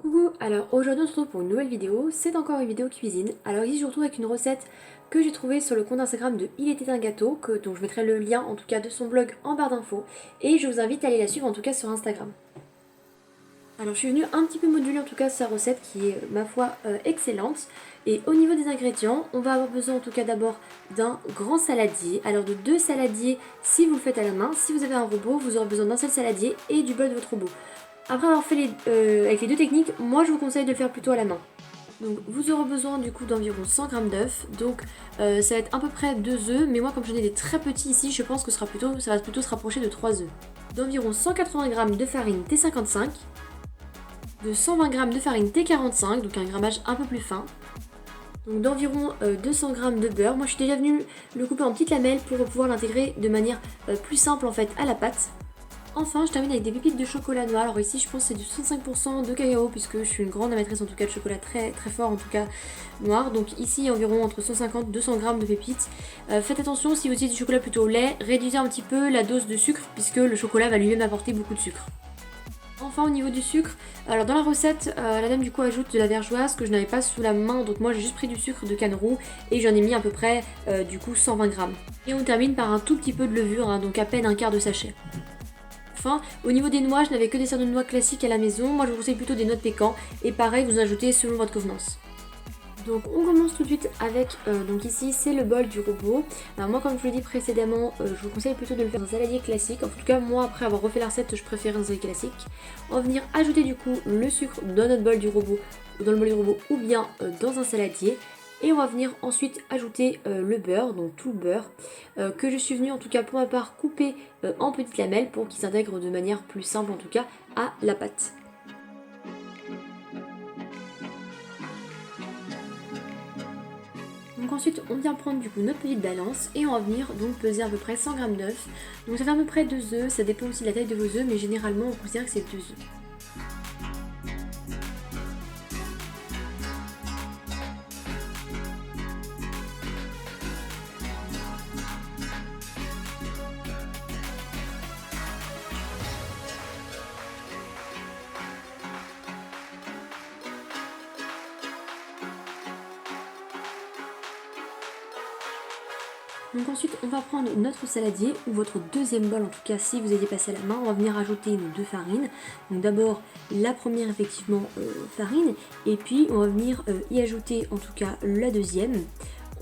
Coucou, alors aujourd'hui on se retrouve pour une nouvelle vidéo, c'est encore une vidéo cuisine. Alors ici je vous retrouve avec une recette que j'ai trouvée sur le compte Instagram de Il était un gâteau, dont je mettrai le lien en tout cas de son blog en barre d'infos. Et je vous invite à aller la suivre en tout cas sur Instagram. Alors je suis venue un petit peu moduler en tout cas sa recette qui est ma foi excellente. Et au niveau des ingrédients, on va avoir besoin en tout cas d'abord d'un grand saladier. Alors de 2 saladiers si vous le faites à la main. Si vous avez un robot, vous aurez besoin d'un seul saladier et du bol de votre robot. Après avoir fait avec les deux techniques, moi je vous conseille de le faire plutôt à la main. Donc vous aurez besoin du coup d'environ 100 g d'œufs, donc ça va être à peu près 2 œufs, mais moi comme j'en ai des très petits ici, je pense que ça va plutôt se rapprocher de 3 œufs. D'environ 180 g de farine T55, de 120 g de farine T45, donc un grammage un peu plus fin, donc d'environ 200 g de beurre. Moi je suis déjà venue le couper en petites lamelles pour pouvoir l'intégrer de manière plus simple en fait à la pâte. Enfin, je termine avec des pépites de chocolat noir. Alors ici, je pense que c'est du 65% de cacao, puisque je suis une grande amatrice en tout cas de chocolat très très fort, en tout cas noir. Donc ici, environ entre 150 et 200 g de pépites. Faites attention, si vous utilisez du chocolat plutôt au lait, réduisez un petit peu la dose de sucre, puisque le chocolat va lui-même apporter beaucoup de sucre. Enfin, au niveau du sucre, alors dans la recette, la dame du coup ajoute de la vergeoise que je n'avais pas sous la main, donc moi j'ai juste pris du sucre de canne roux et j'en ai mis à peu près du coup 120 g. Et on termine par un tout petit peu de levure, hein, donc à peine un quart de sachet. Enfin, au niveau des noix, je n'avais que des cernes de noix classiques à la maison. Moi, je vous conseille plutôt des noix de pécan. Et pareil, vous en ajoutez selon votre convenance. Donc, on commence tout de suite avec, donc ici, c'est le bol du robot. Alors moi, comme je vous l'ai dit précédemment, je vous conseille plutôt de le faire dans un saladier classique. En tout cas, moi, après avoir refait la recette, je préfère un saladier classique. On va venir ajouter du coup le sucre dans notre bol du robot, ou dans le bol du robot, ou bien dans un saladier. Et on va venir ensuite ajouter le beurre, donc tout le beurre, que je suis venue en tout cas pour ma part couper en petites lamelles pour qu'il s'intègre de manière plus simple en tout cas à la pâte. Donc ensuite on vient prendre du coup notre petite balance et on va venir donc peser à peu près 100 g d'œufs. Donc ça fait à peu près 2 œufs, ça dépend aussi de la taille de vos œufs, mais généralement on considère que c'est 2 œufs. Donc ensuite on va prendre notre saladier ou votre deuxième bol, en tout cas si vous aviez passé à la main, on va venir ajouter nos 2 farines. Donc d'abord la première effectivement farine et puis on va venir y ajouter en tout cas la deuxième.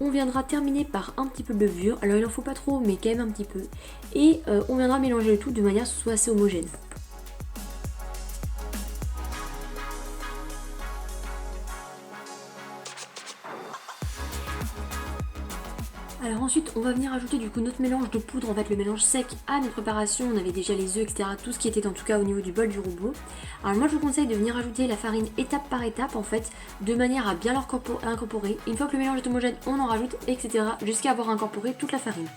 On viendra terminer par un petit peu de levure, alors il en faut pas trop mais quand même un petit peu. Et on viendra mélanger le tout de manière à ce que ce soit assez homogène. Alors ensuite on va venir ajouter du coup notre mélange de poudre, en fait le mélange sec à notre préparation. On avait déjà les œufs etc, tout ce qui était en tout cas au niveau du bol du robot. Alors moi je vous conseille de venir ajouter la farine étape par étape en fait, de manière à bien l'incorporer. Une fois que le mélange est homogène on en rajoute etc, jusqu'à avoir incorporé toute la farine.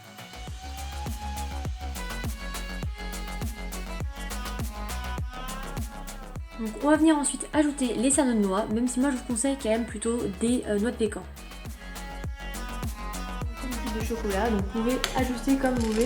Donc on va venir ensuite ajouter les cernes de noix, même si moi je vous conseille quand même plutôt des noix de pécan. De chocolat, donc vous pouvez ajuster comme vous voulez.